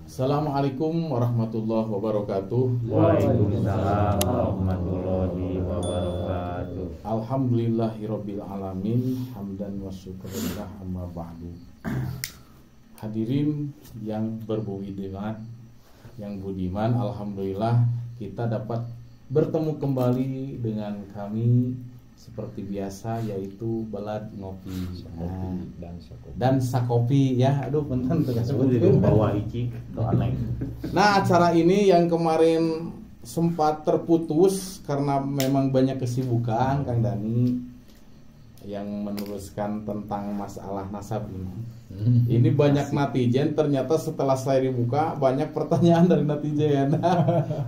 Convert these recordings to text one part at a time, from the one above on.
Assalamualaikum warahmatullahi wabarakatuh. Waalaikumsalam warahmatullahi wabarakatuh. Alhamdulillahirabbil alamin, hamdan wa syukurillah, amma ba'du. Hadirin yang berbudiman, yang budiman, alhamdulillah kita dapat bertemu kembali dengan kami seperti biasa, yaitu Balad Ngopi dan Sakopi ya. Aduh punten teu kasebut Bawa icik atau aneh. Nah, acara ini yang kemarin sempat terputus karena memang banyak kesibukan Kang Dani yang meneruskan tentang masalah nasab ini. Ini banyak netizen, ternyata setelah saya dibuka banyak pertanyaan dari netizen.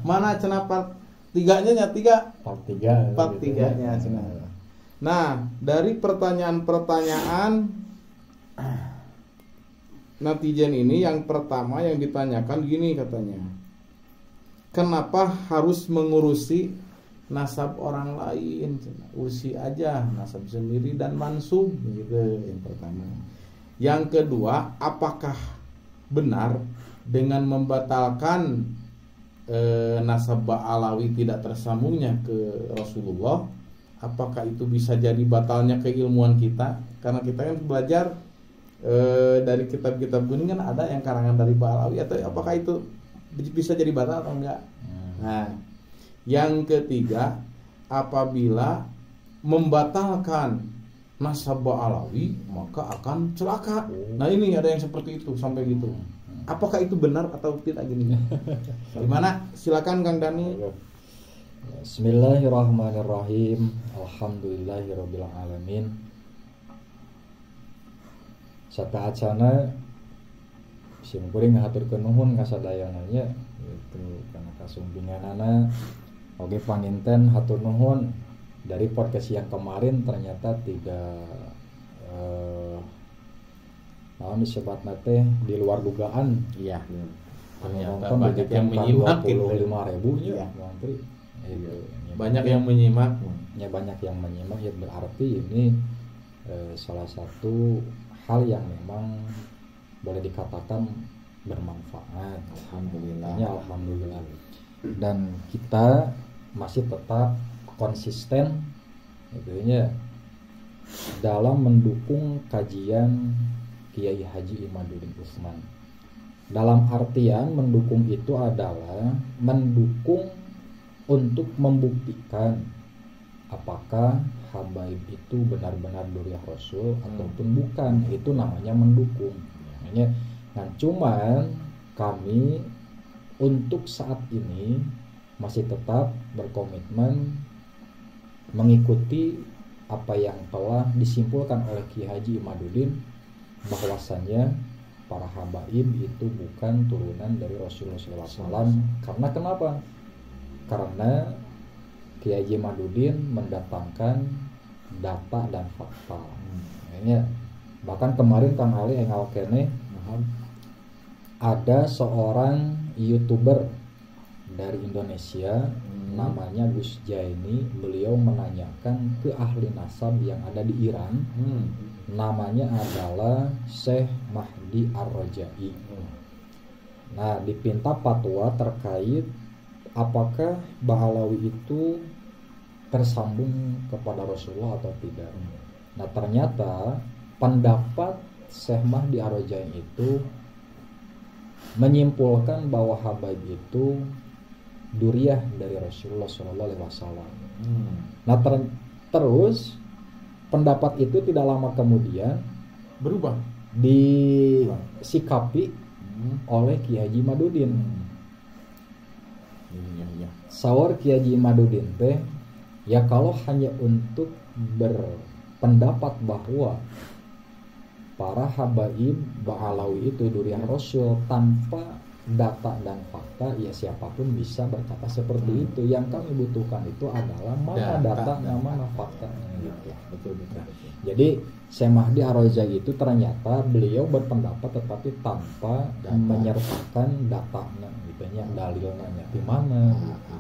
Mana cenah part 3-nya part 3-nya cenah. Nah, dari pertanyaan-pertanyaan netizen ini, yang pertama yang ditanyakan gini katanya, kenapa harus mengurusi nasab orang lain? Urusi aja nasab sendiri dan mansub gitu, yang pertama. Yang kedua, apakah benar dengan membatalkan nasab Ba'alawi tidak tersambungnya ke Rasulullah, apakah itu bisa jadi batalnya keilmuan kita? Karena kita kan belajar dari kitab-kitab kuning kan ada yang karangan dari Ba'alawi, atau apakah itu bisa jadi batal atau enggak? Nah, yang ketiga, apabila membatalkan nasab Ba'alawi maka akan celaka. Nah, ini ada yang seperti itu sampai gitu. Apakah itu benar atau tidak gini? Gimana? Silakan Kang Dani. Bismillahirrahmanirrahim. Alhamdulillahirabbil alamin. Sataacana sim kuring ngaturkeun nuhun kasadayana nya gitu kana kasumpinganana. Oge panginten hatur nuhun dari podcast yang kemarin ternyata tidak naon disebutna teh di luar dugaan. Iya. Ternyata Penonton banyak yang menyimak 25.000 Iya. Mantri. Itu. Banyak yang menyimak. Ya, banyak yang menyimak, ya berarti ini salah satu hal yang memang boleh dikatakan bermanfaat. Alhamdulillah. Ya, alhamdulillah. Dan kita masih tetap konsisten gitu ya dalam mendukung kajian Kiai Haji Imaduddin Utsman. Dalam artian mendukung itu adalah mendukung untuk membuktikan apakah habaib itu benar-benar duriah Rasul ataupun bukan. Itu namanya mendukung. Namanya. Nah, cuman kami untuk saat ini masih tetap berkomitmen mengikuti apa yang telah disimpulkan oleh Kiai Haji Imaduddin, bahwasannya para habaib itu bukan turunan dari Rasulullah SAW. Karena kenapa? Karena Kiai Haji Imaduddin mendatangkan data dan fakta. Bahkan kemarin Kang Ali engal kene ada seorang YouTuber dari Indonesia namanya Gus Jaini. Beliau menanyakan ke ahli nasab yang ada di Iran. Namanya adalah Syekh Mahdi Ar-Rajai. Nah, dipinta fatwa terkait apakah Ba'alawi itu tersambung kepada Rasulullah atau tidak. Nah, ternyata pendapat Syekh Mahdi Ar-Rajai itu menyimpulkan bahwa habaib itu duriah dari Rasulullah SAW. Nah, terus pendapat itu tidak lama kemudian Berubah. disikapi oleh Kiai Haji Imaduddin. Iya. Saur Kiai Haji Imaduddin teh, ya kalau hanya untuk berpendapat bahwa para habaib Ba'alawi itu duriah Rasul tanpa data dan fakta, ya siapapun bisa berkata seperti itu. Yang kami butuhkan itu adalah mana datanya, mana faktanya gitu. Betul. Jadi Syekh Mahdi Ar-Rajai itu ternyata beliau berpendapat tetapi tanpa menyertakan datanya gitu, yang dalilnya di mana gitu.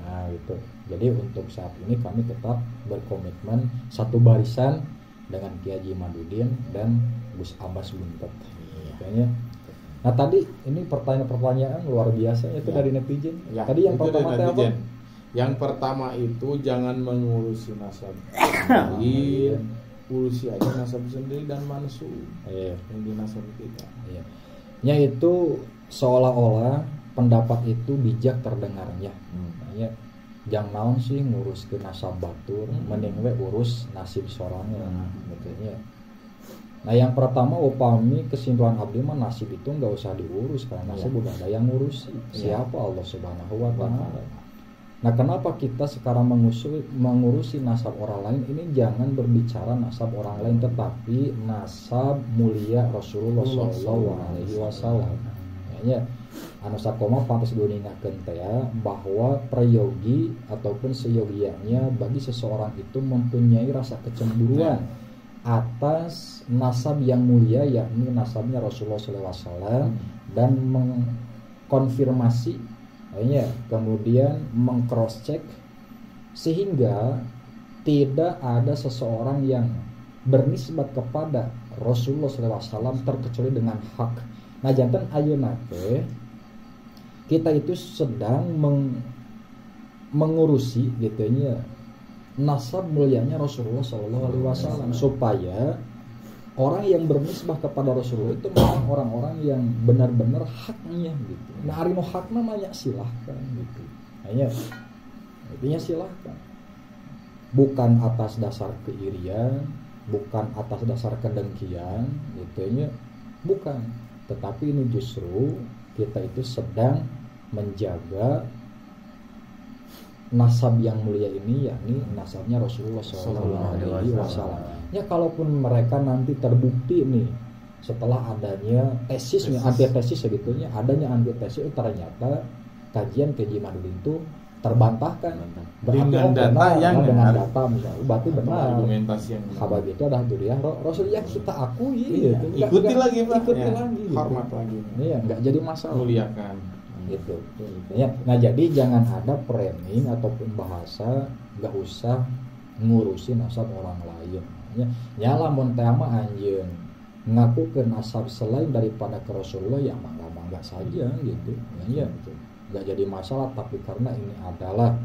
Nah, gitu. Jadi untuk saat ini kami tetap berkomitmen satu barisan dengan Kiai Haji Imaduddin dan Gus Abbas Buntet. Kayaknya Nah tadi ini pertanyaan luar biasa itu Ya. dari netizen. Ya, Tadi yang itu pertama dari teh apa? netizen. Yang pertama itu jangan mengurusi nasab lain, urusi aja nasab sendiri dan mansub Iya. yang dinasab kita. Iya. Ya itu seolah-olah pendapat itu bijak terdengarnya. Ya, jangan naon sih ngurus ke nasab batur, mending we urus nasib sorangan gitu ya. Nah yang pertama upami kesimpulan abdi mah nasib itu nggak usah diurus karena nasib udah ada yang ngurusi. Siapa Allah Subhanahu wa taala. Nah kenapa kita sekarang mengurusi nasab orang lain? Ini jangan berbicara nasab orang lain tetapi nasab mulia Rasulullah Shallallahu Alaihi Wasallam. Ya, anu sakoma pantas diuningakeun teh bahwa prayogi ataupun seyogianya bagi seseorang itu mempunyai rasa kecemburuan atas nasab yang mulia yakni nasabnya Rasulullah SAW dan mengkonfirmasi ya, kemudian mengcross check sehingga tidak ada seseorang yang bernisbat kepada Rasulullah SAW terkecuali dengan hak. Nah jantan ayeuna teh kita itu sedang mengurusi gitu ya nasab mulianya Rasulullah SAW supaya orang yang bernisbah kepada Rasulullah itu memang orang-orang yang benar-benar haknya gitu. Nah arino hakna manya silahkan gitu. Hanya intinya silahkan. Bukan atas dasar keirian, bukan atas dasar kedengkian gitu ya. Bukan, tetapi ini justru kita itu sedang menjaga nasab yang mulia ini yakni nasabnya Rasulullah SAW. Ya kalaupun mereka nanti terbukti nih setelah adanya tesisnya antitesis sebetulnya adanya antitesis ternyata kajian Kiai Madudin itu terbantahkan Dengan data yang dengan benar. data misalnya berarti benar Argumentasi yang benar. kabar itu adalah duriah Rasulullah kita akui Iya, gitu. ikuti lagi Pak. Ikuti Ya, lagi gitu. hormat lagi. Iya nggak jadi masalah Muliakan. gitu ya. Nah jadi jangan ada framing ataupun bahasa nggak usah ngurusin nasab orang lain ya. Nyala mun teh mah anjeun ngaku ke nasab selain daripada ke Rasulullah ya mangga saja gitu ya. Nggak jadi masalah tapi karena ini adalah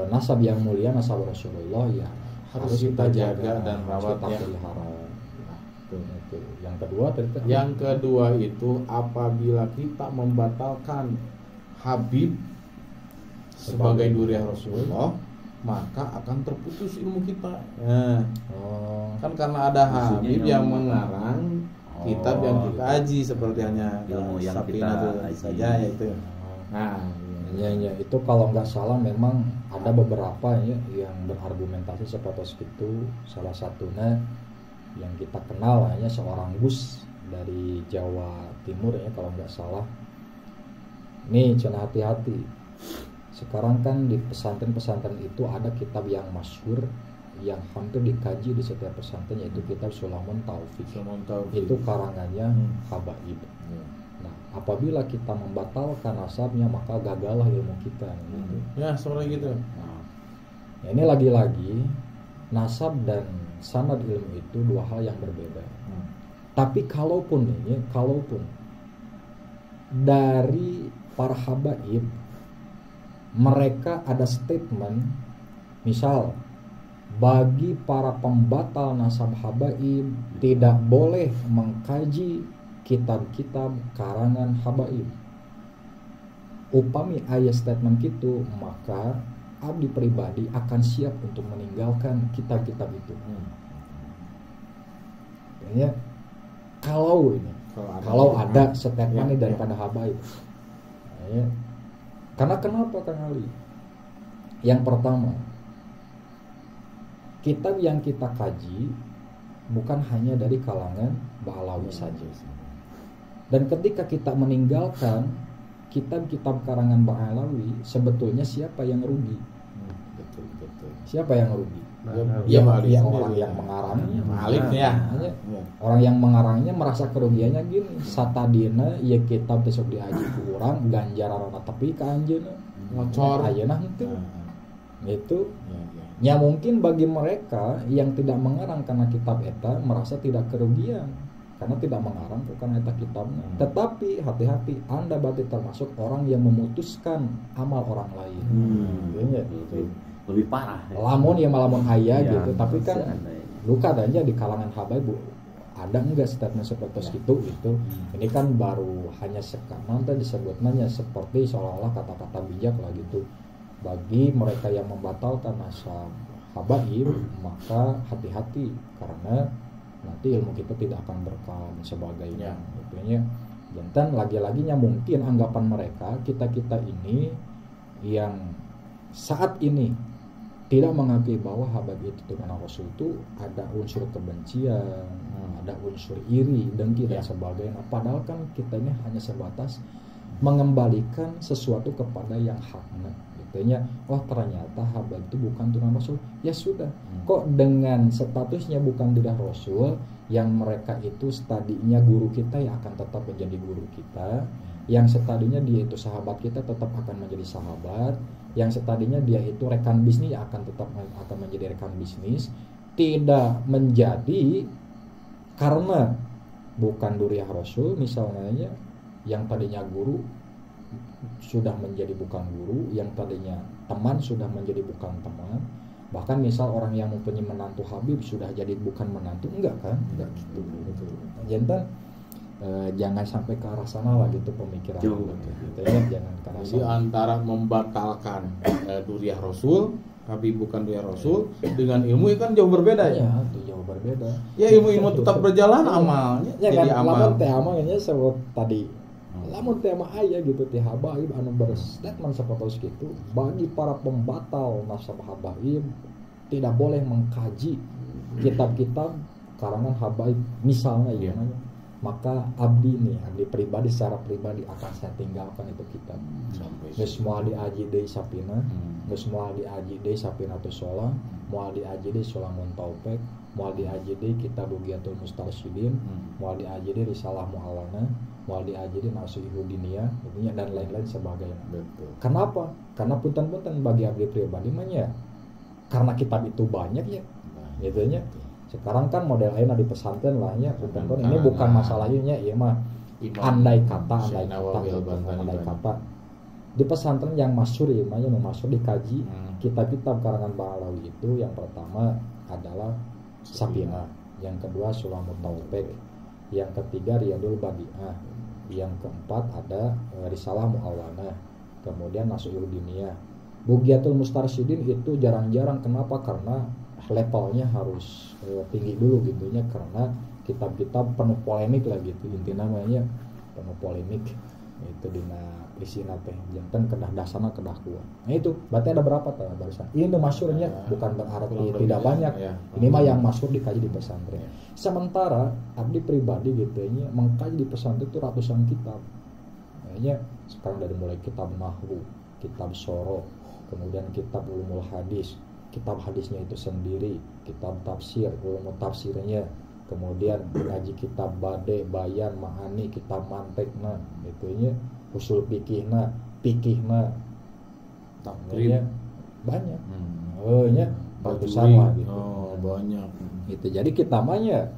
nasab yang mulia nasab Rasulullah ya Harus kita jaga dan rawat kita ya. pelihara. Itu. Yang kedua tadi Yang kedua itu apabila kita membatalkan Habib sebagai duriah Rasulullah, maka akan terputus ilmu kita. Nah, kan karena ada Habib yang mengarang kitab yang kita aji seperti hanya Ilmu yang kita Safinatul aji. saja yaitu. Nah, ya itu kalau nggak salah memang ada beberapa ya yang berargumentasi seperti itu. Salah satunya yang kita kenal hanya seorang Gus dari Jawa Timur ya kalau nggak salah. Nih cina hati-hati. Sekarang kan di pesantren-pesantren itu ada kitab yang masyhur yang hampir dikaji di setiap pesantren yaitu kitab Sulamun Taufik. Itu karangannya Habaib. Nah, apabila kita membatalkan nasabnya maka gagallah ilmu kita gitu. ya seperti gitu. Nah, ini lagi-lagi nasab dan sanad ilmu itu dua hal yang berbeda. Tapi kalaupun dari para habaib mereka ada statement misal bagi para pembatal nasab habaib tidak boleh mengkaji kitab-kitab karangan habaib. Upami ayat statement gitu maka abdi pribadi akan siap untuk meninggalkan kitab-kitab itu. Ya, kalau ada statement daripada habaib. Ya. Karena kenapa Kang Ali? Yang pertama, kitab yang kita kaji bukan hanya dari kalangan Ba'alawi saja. Dan ketika kita meninggalkan kitab-kitab karangan Ba'alawi, sebetulnya siapa yang rugi? Betul. Siapa yang rugi? Ya, Ya orang yang mengarangnya. Malik ya. Hanya orang yang mengarangnya merasa kerugiannya gini. Satadina ya kitab besok diaji ku urang ganjaran tapi ka anjeunna. Ngocor. Ayeuna henteu. Itu Ya. ya mungkin bagi mereka yang tidak mengarang karena kitab eta merasa tidak kerugian karena tidak mengarang bukan eta kitabnya. Tetapi hati-hati, Anda berarti termasuk orang yang memutuskan amal orang lain. Iya, Lebih parah. lamun ya malamun aya Ya, gitu, tapi kan seandainya. luka aja di kalangan habaib ada enggak statement seperti itu gitu. Ini kan baru hanya sekarang disebutnya seperti seolah-olah kata-kata bijak lah gitu. Bagi mereka yang membatalkan nasab habaib, maka hati-hati karena nanti ilmu kita tidak akan berkah dan sebagainya. Intinya jantan lagi-laginya mungkin anggapan mereka kita ini yang saat ini tidak mengakui bahwa habaib itu turunan Rasul itu ada unsur kebencian, ada unsur iri, dengki dan sebagainya. Padahal kan kita ini hanya sebatas mengembalikan sesuatu kepada yang haknya. Artinya, oh ternyata habaib itu bukan turunan Rasul. Ya sudah, kok dengan statusnya bukan turunan Rasul, yang mereka itu stadinya guru kita ya akan tetap menjadi guru kita. Yang stadinya dia itu sahabat kita tetap akan menjadi sahabat. Yang stadinya dia itu rekan bisnis ya akan tetap akan menjadi rekan bisnis. Tidak menjadi karena bukan duriah Rasul misalnya, yang tadinya guru sudah menjadi bukan guru, yang tadinya teman sudah menjadi bukan teman. Bahkan misal orang yang mempunyai menantu Habib sudah jadi bukan menantu, enggak kan? Enggak gitu. Jantan jangan sampai ke arah sana lah gitu pemikiran. Gitu, ya, jangan ke arah Jadi sana. antara membatalkan duriah Rasul, Habib bukan duriah Rasul, dengan ilmu kan jauh berbeda ya. Ya, itu jauh berbeda. Ya ilmu tetap berjalan, amalnya Ya jadi kan, amal. lamun teh amalnya sebut tadi. Lamun teh mah aya gitu teh habaib anu berstatement seperti itu, bagi para pembatal nasab habaib tidak boleh mengkaji kitab-kitab karangan habaib misalnya ya. Maka abdi pribadi secara pribadi akan saya tinggalkan itu kitab. Geus moal diaji deui sapina, geus moal diaji deui sapina tu sholah, moal diaji deui Sulamun Taufik, moal diaji deui kitab Bugiatul Mustarsyidin, moal diaji deui Risalah Mu'awana, moal diaji deui Nasihu Diniyah, dan lain-lain sebagainya. Betul. Kenapa? Karena punten-punten bagi abdi pribadi mah ya karena kitab itu banyak ya. Gitu nya. Sekarang kan model lain di pesantren lah ya, punten-punten ini bukan masalahnya ya mah andai kata di pesantren yang masyhur ya mah yang masyhur dikaji kitab-kitab karangan Ba'alawi itu yang pertama adalah Sapina, yang kedua Sulamun Taufik, yang ketiga Riyadul Badi'ah, yang keempat ada Risalah Mu'awana, kemudian Nasiul Diniyah. Bugiatul Mustarsyidin itu jarang-jarang, kenapa? Karena levelnya harus tinggi dulu gitunya, karena kitab-kitab penuh polemik lah gitu, inti namanya penuh polemik itu dina isina teh janten kedah dasana kedah kuat. Nah itu berarti ada berapa tuh barusan ini masyhurnya, bukan berarti tidak banyak ya. Ini mah yang masyhur dikaji di pesantren. Sementara abdi pribadi gitu nya mengkaji di pesantren itu ratusan kitab. Kayaknya sekarang dari mulai kitab nahwu, kitab soroh, kemudian kitab ulumul hadis, kitab hadisnya itu sendiri, kitab tafsir, ulumul tafsirnya, kemudian ngaji kitab bade, bayan, ma'ani, kitab mantekna, itunya usul fikihna, takrib banyak. Nya ratusan lah gitu. Oh, banyak. Gitu. Jadi kita mahnya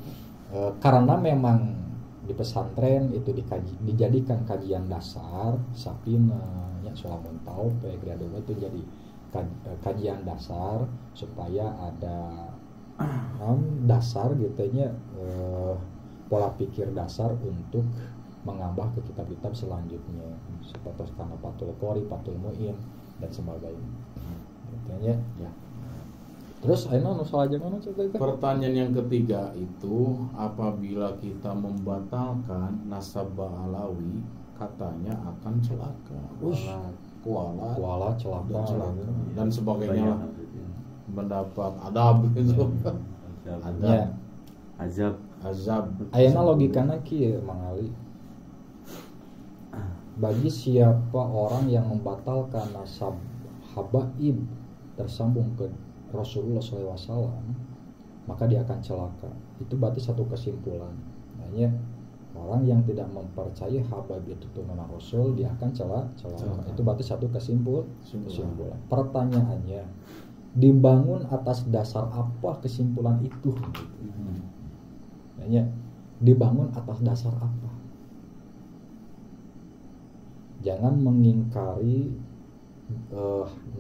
karena memang di pesantren itu dijadikan kajian dasar, Sapina, ya Sulamun Taufik, Riyadul itu jadi kajian dasar supaya ada dasar gitunya pola pikir dasar untuk mengambah ke kitab-kitab selanjutnya seperti karena Fathul Qori, Fathul Mu'in dan sebagainya. Gitunya ya. Terus ayeuna nu salajengna cerita. Pertanyaan yang ketiga itu, apabila kita membatalkan nasab Ba'alawi, katanya akan celaka. Kuala celaka dan sebagainya lah. Mendapat adab gitu. Azab. Ayeuna logikana kieu Mang Ali. Bagi siapa orang yang membatalkan nasab habaib tersambung ke Rasulullah SAW, maka dia akan celaka. Itu berarti satu kesimpulan. Makanya orang yang tidak mempercayai habaib itu turunan Rasul, dia akan celaka. Itu berarti satu kesimpulan. Pertanyaannya, dibangun atas dasar apa kesimpulan itu? Makanya dibangun atas dasar apa? Jangan mengingkari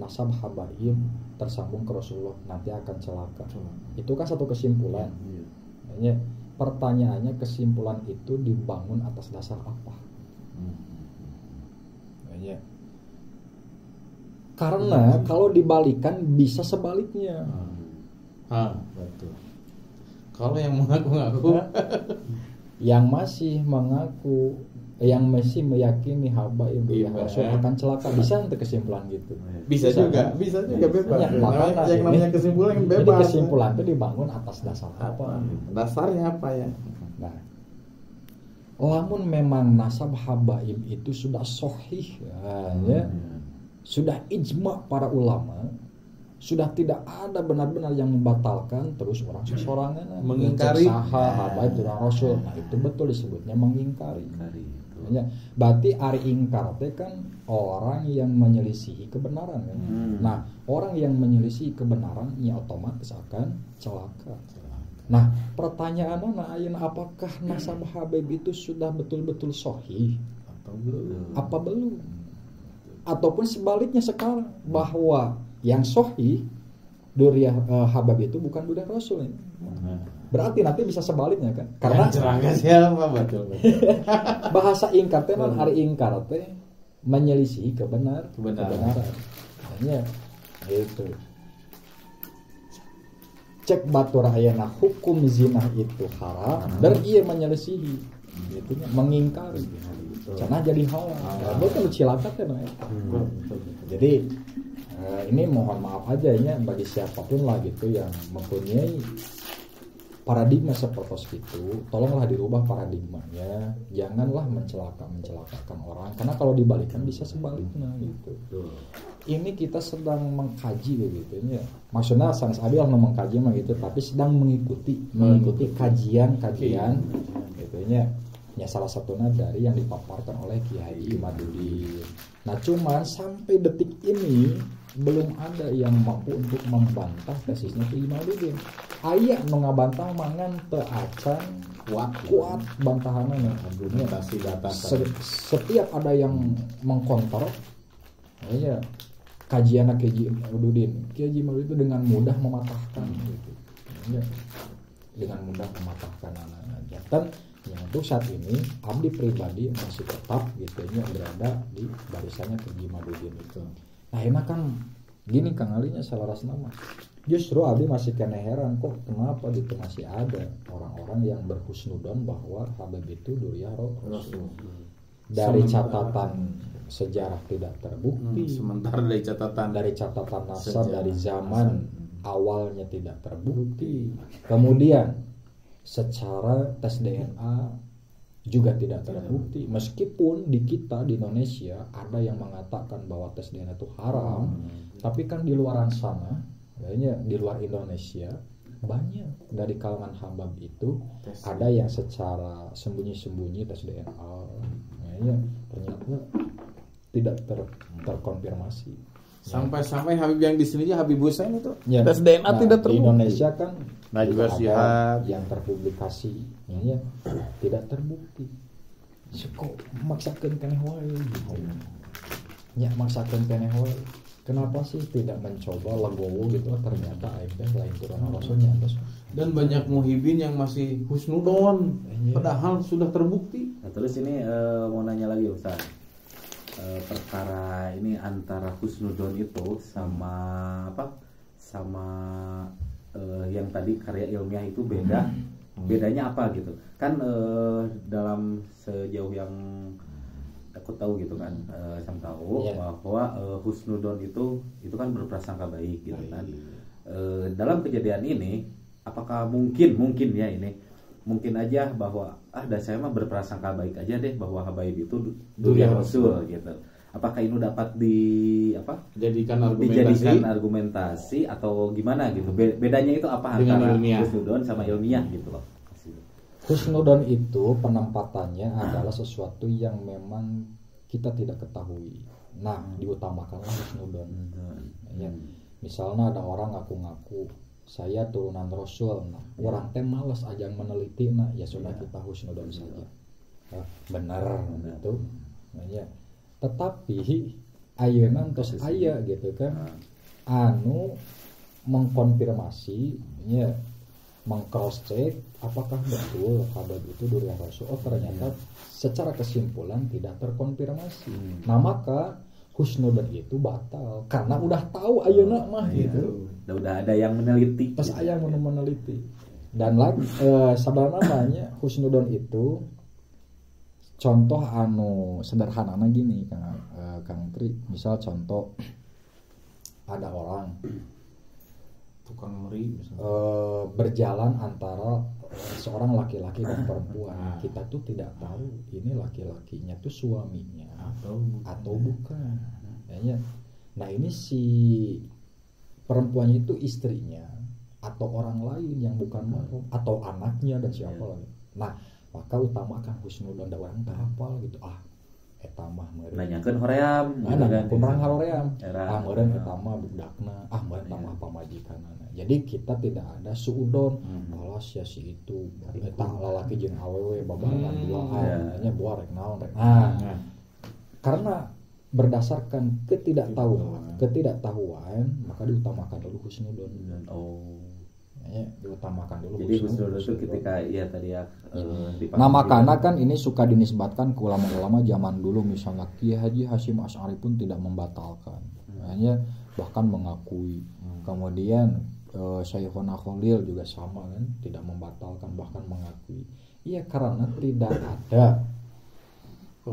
nasab habaib tersambung ke Rasulullah nanti akan celaka. Itu kan satu kesimpulan. Ya, pertanyaannya kesimpulan itu dibangun atas dasar apa? Ya. Karena kalau dibalikan bisa sebaliknya. Betul. Kalau yang mengaku-ngaku, yang masih mengaku, yang masih meyakini habaib yang Rasul akan celaka, bisa nanti kesimpulan gitu. bisa juga bebas. Ya, makanya yang namanya kesimpulan yang Jadi bebas. kesimpulan itu dibangun atas dasar apa? Dasarnya apa ya? Nah, lamun memang nasab habaib itu sudah sahih, ya, sudah ijma para ulama, sudah tidak ada benar-benar yang membatalkan, terus orang sesorangan Mengingkari habaib itu Rasul. Nah, itu betul disebutnya mengingkari. Ya, berarti ari ingkar teh kan orang yang menyelisihi kebenaran kan. Nah, orang yang menyelisihi kebenaran ya otomatis akan celaka. Nah, pertanyaannya ayeuna apakah nasab habaib itu sudah betul-betul sahih apa belum? Ataupun sebaliknya sekarang bahwa yang sahih duriyah habaib itu bukan duriyah Rasul ya. Berarti nanti bisa sebaliknya kan? Karena celaka siapa betul. bahasa ingkar teh mah ari ingkar teh menyelisihi kebenaran. Hanya itu. Cek batur ayeuna hukum zina itu haram dan ia menyelisihi gitu nya mengingkari. Cenah jadi halal. Betul cilaka teh ya. Jadi ini mohon maaf aja ya bagi siapapun lah gitu yang mempunyai paradigma seperti itu, tolonglah dirubah paradigmanya. Janganlah mencelakakan orang, karena kalau dibalikan bisa sebaliknya gitu. Ini kita sedang mengkaji begitu ya. Maksudnya sanes adil mengkaji mah gitu, tapi sedang mengikuti kajian gitu ya. Ya salah satunya dari yang dipaparkan oleh Kiai Imaduddin. Nah, cuman sampai detik ini belum ada yang mampu untuk membantah tesisnya Kiai Imaduddin. Aya nu ngabantah mangan teu acan kuat bantahanna dunia. Setiap ada yang mengkontor ya kajian Kiai Imaduddin itu dengan mudah mematahkan gitu. Ya, dengan mudah mematahkan anak-anak. Dan yang untuk saat ini abdi pribadi masih tetap gitu ya berada di barisannya Kiai Imaduddin itu. Nah, enak kan gini Kang Alinya salaras nama. Justru abdi masih kena heran kok kenapa gitu masih ada orang-orang yang berhusnudon bahwa Habib itu duriyah Rasul. Dari catatan sejarah tidak terbukti. Sementara dari catatan nasab dari zaman awalnya tidak terbukti. Kemudian secara tes DNA juga tidak terbukti, meskipun di kita di Indonesia ada yang mengatakan bahwa tes DNA itu haram, tapi kan di luar sana, kayaknya di luar Indonesia banyak dari kalangan habab itu ada yang secara sembunyi-sembunyi tes DNA, kayaknya ternyata tidak terkonfirmasi. Sampai Habib yang di sini aja Habib Hussein itu Ya. tes DNA tidak terbukti. Di Indonesia kan Najwa ada Shihab yang terpublikasi ya, tidak terbukti. Kok maksakeun keneh wae gitu. Ya maksakeun keneh wae. Kenapa sih tidak mencoba legowo gitu ternyata aing teh lain turun Rasulnya terus. Dan banyak muhibin yang masih husnudon padahal sudah terbukti. Nah, terus ini mau nanya lagi Ustaz. Perkara ini antara husnudon itu sama apa? Sama yang tadi karya ilmiah itu beda. Bedanya apa gitu? Kan dalam sejauh yang aku tahu gitu kan, saya tahu bahwa husnudon itu kan berprasangka baik gitu kan. Dalam kejadian ini apakah mungkin ya ini mungkin aja bahwa saya mah berprasangka baik aja deh bahwa habaib itu duriyah Rasul gitu. Apakah ini dapat dijadikan argumentasi atau gimana gitu? Bedanya itu apa antara husnudon sama ilmiah gitu loh? Husnudon itu penempatannya adalah sesuatu yang memang kita tidak ketahui. Nah, diutamakanlah husnudon. Ya, misalnya ada orang ngaku-ngaku saya turunan Rasul, nah orang teh malas ajang meneliti, nah ya sudah kita husnudon saja. Benar gitu. Ya. Tetapi ayeuna tos aya gitu kan anu mengkonfirmasi ya, mengcross check apakah betul Habib itu durian Rasul. Oh ternyata secara kesimpulan tidak terkonfirmasi. Nah maka husnudon itu batal karena udah tahu ayeuna mah gitu. Udah ada yang meneliti. Pas aya yang meneliti. Dan lagi sebenarnya namanya husnudon itu contoh anu sederhanana gini Kang Tri, misal contoh ada orang tukang meri berjalan antara seorang laki-laki dan perempuan. Kita tuh tidak tahu ini laki-lakinya tuh suaminya atau bukan. Ya. Nah ini si perempuannya itu istrinya atau orang lain yang bukan mahram atau anaknya dan siapa lagi. Nah maka utamakan husnudon da urang teh hafal gitu eta mah meureun nanyakeun hoream gitu kan kurang hoream meureun eta mah budakna meureun eta mah pamajikanana. Jadi kita tidak ada suudon alas ya si itu eta lalaki jeung awewe babarengan duaan nya buah rek naon rek karena berdasarkan ketidaktahuan maka diutamakan dulu husnudon. Ya, diutamakan dulu. Jadi husnudon itu ketika ya tadi ya nah makanya kan ini suka dinisbatkan ke ulama-ulama zaman dulu, misalnya Kiai Haji Hasyim Asy'ari pun tidak membatalkan, hanya bahkan mengakui. Kemudian Syekhona Khalil juga sama kan, tidak membatalkan bahkan mengakui. Iya karena tidak ada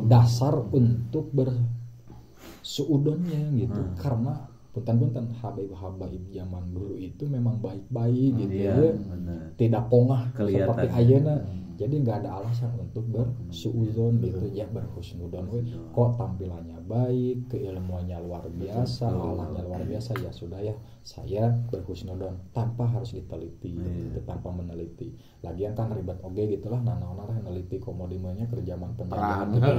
dasar untuk bersuudonnya gitu. Karena punten-punten habaib-habaib zaman dulu itu memang baik-baik gitu ya. Tidak pongah seperti ayeuna. Jadi nggak ada alasan untuk bersuudzon gitu ya, berhusnudon. Kok tampilannya baik, keilmuannya luar biasa, alamnya luar biasa, ya sudah ya saya berhusnudon tanpa harus diteliti, gitu, tanpa meneliti. Lagian kan ribet oge gitulah, nanaon neliti komodimenya kerjaan penjajahan gitu.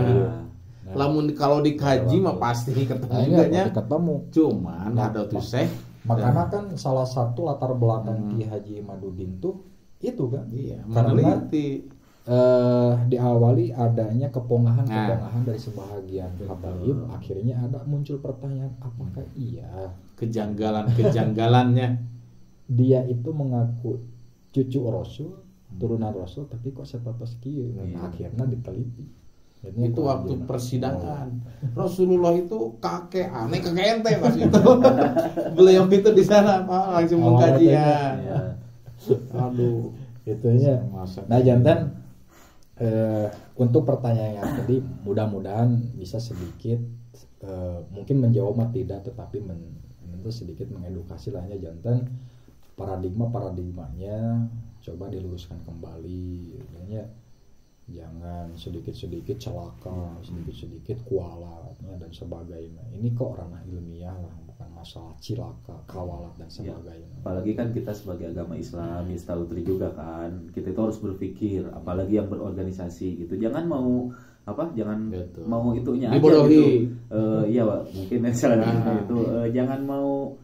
Lamun kalau dikaji mah pasti ketemu ketemu. Cuman ada tuh makanya kan salah satu latar belakang Ki Haji Madudin tuh itu kan. Iya, karena diawali adanya kepongahan dari sebahagian habaib, akhirnya ada muncul pertanyaan apakah iya kejanggalannya dia itu mengaku cucu Rasul, turunan Rasul, tapi kok status kieu. Akhirnya diteliti. Jadi itu waktu persidangan Rasulullah itu kakek ente pas itu beliau itu di sana langsung mengkajian. Aduh itunya. Nah jantan untuk pertanyaan yang tadi mudah-mudahan bisa sedikit mungkin menjawab mah tidak, tetapi itu sedikit mengedukasi lahnya jantan paradigmanya coba diluruskan kembali ya. Jangan sedikit-sedikit celaka, sedikit-sedikit kualat dan sebagainya. Ini kok ranah ilmiah lah, bukan masalah cilaka, kawalat dan sebagainya. Apalagi kan kita sebagai agama Islam, Istautri juga kan, kita itu harus berpikir, apalagi yang berorganisasi gitu. Jangan mau mau itunya aja gitu. Iya, mungkin misalnya itu jangan mau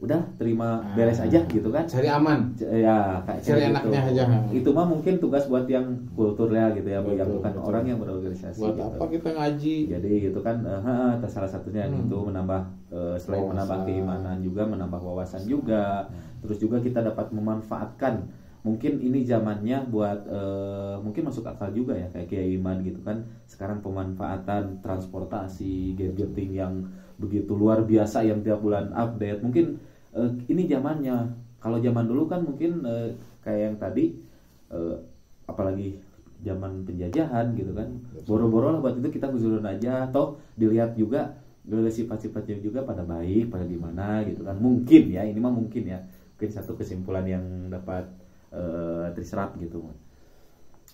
udah terima beres aja gitu kan, cari aman ya cari enaknya gitu. aja. Itu mah mungkin tugas buat yang kulturnya gitu ya, yang bukan orang yang berorganisasi buat gitu. apa kita ngaji jadi gitu kan salah satunya itu menambah selain wawasan. Menambah keimanan juga menambah wawasan juga. Terus juga kita dapat memanfaatkan, mungkin ini zamannya buat mungkin masuk akal juga ya, kayak Kiai Iman gitu kan, sekarang pemanfaatan transportasi gadgeting yang begitu luar biasa yang tiap bulan update. Mungkin ini zamannya. Kalau zaman dulu kan mungkin kayak yang tadi apalagi zaman penjajahan gitu kan, boro-boro lah buat itu kita huzurun aja, toh dilihat juga sifat-sifatnya juga pada baik, pada gimana gitu kan. Mungkin ya, ini mah mungkin ya, mungkin satu kesimpulan yang dapat terserap gitu.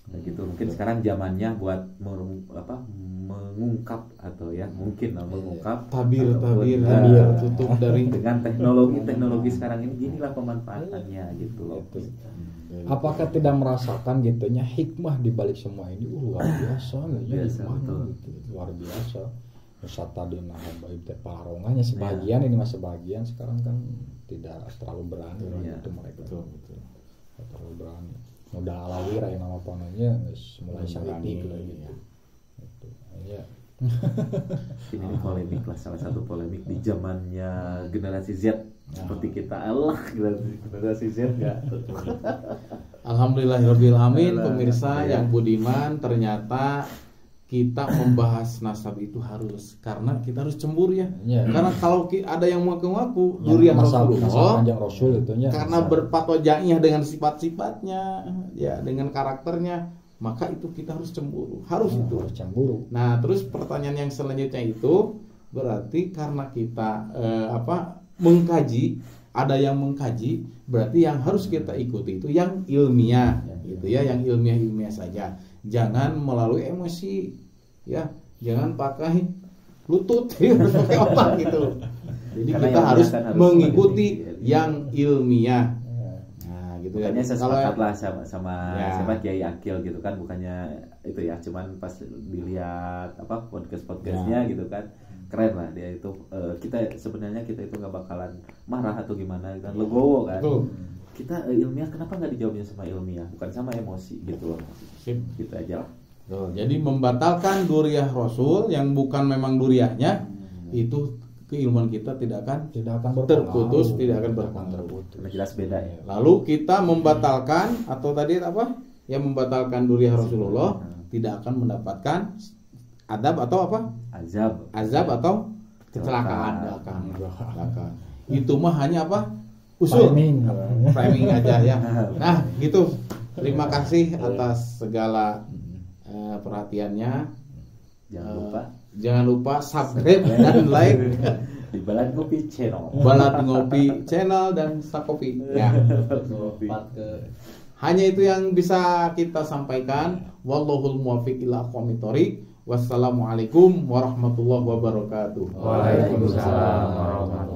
Nah, gitu mungkin sekarang zamannya buat mengungkap atau ya mungkin mengungkap tabir tutup dari dengan teknologi sekarang ini, inilah pemanfaatannya gitu. Apakah tidak merasakan gitunya hikmah di balik semua ini? Luar biasa, gitu, luar biasa. wisata dina habaib teh palaronganya sebagian ini mah sebagian sekarang kan tidak terlalu berani itu mereka betul. Tidak terlalu berani udah alawir ya nama pananya mulai sakit gitu gitu ya. Ini polemik lah, salah satu polemik di zamannya generasi Z seperti kita Allah generasi Z ya. Alhamdulillahirabbil alamin pemirsa yang budiman, ternyata kita membahas nasab itu harus karena kita harus cemburu ya. Karena kalau ada yang mengaku-ngaku durian Rasulullah panjang Rasul itunya karena berpatojaiyah dengan sifat-sifatnya ya, dengan karakternya, maka itu kita harus cemburu, harus cemburu. Nah, terus pertanyaan yang selanjutnya itu berarti karena kita mengkaji, ada yang mengkaji, berarti yang harus kita ikuti itu yang ilmiah, gitu ya, yang ilmiah saja. Jangan melalui emosi, ya, jangan pakai lutut, pakai otak gitu. Jadi karena kita harus mengikuti yang ilmiah. Gitu bukannya ya. sepakat lah sama ya. siapa Kiai Akil gitu kan, bukannya itu ya, cuman pas dilihat podcastnya gitu kan keren lah dia itu. Kita sebenarnya kita itu nggak bakalan marah atau gimana kan, legowo kan. Kita ilmiah, kenapa nggak dijawabnya sama ilmiah bukan sama emosi gitu loh. Gitu aja lah. Jadi membatalkan duriah Rasul yang bukan memang duriahnya itu keilmuan kita tidak akan terputus, tidak akan berpengaruh. Jelas beda ya. Lalu kita membatalkan atau tadi apa? Yang membatalkan duriah Rasulullah tidak akan mendapatkan adab atau apa? Azab atau kecelakaan. Itu mah hanya apa? Usul. Framing aja ya. Nah, gitu. Terima kasih atas segala perhatiannya. Jangan lupa subscribe dan like di Balad Ngopi Channel. Balad Ngopi Channel dan Sakopi. Ya. Hanya itu yang bisa kita sampaikan. Wallahul muwaffiq ila aqwamit thoriq. Wassalamualaikum warahmatullahi wabarakatuh. Waalaikumsalam warahmatullahi wabarakatuh.